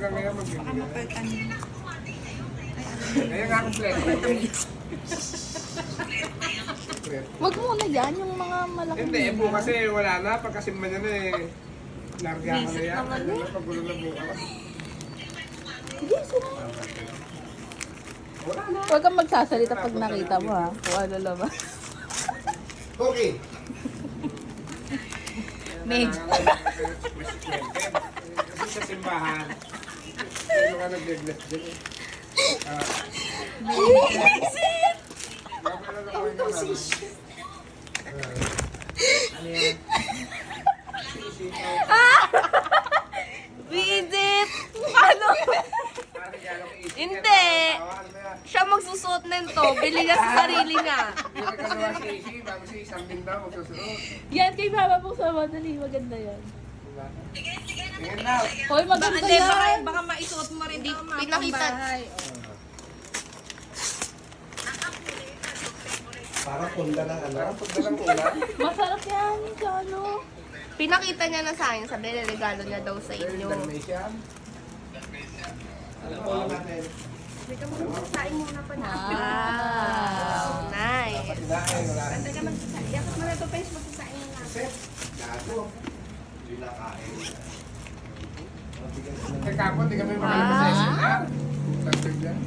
Ngayon Baka mapaltan mo. Ngayon nga kompleto. Wag muna yan, yung mga malaki. Hindi, po kasi wala na. Pagkasimba niya na eh. Larga ka na yan. naman Ano na, pagulo na bukas. Wala na. Huwag kang magsasalita pag nakita mo ha. Kung ano naman. Okay. Meg. Kasi sa simbahan, may mga nag-bless dyan eh. Visit! Ano? Hindi. Siya magsusuot nito. Bili niya sa sarili niya. Hindi nagkagawa si Isi, bago si isang din daw magsusunod. Yan, kay Papa po sa madali. Maganda yan. Tingin na. Hoy, maganda Hindi, yan. baka maisuot mo rin ito. Pinakita. Parang punda ng ano. Parang pagda ng ulan. Masarap yan. Sa ano. Pinakita niya na sa akin. Sabi niya, regalo niya daw sa inyo. Dalmatian. Alam mo natin. Sain muna pa na. Wow. Nice. Kinain, wala. Teka, magsasain. Yakot mo na ito, Pes. Magsasain na natin. Kasi, gago. Hindi nakain. Kasi kapon, di kami makalimutan sa SNR. Tagtag yan.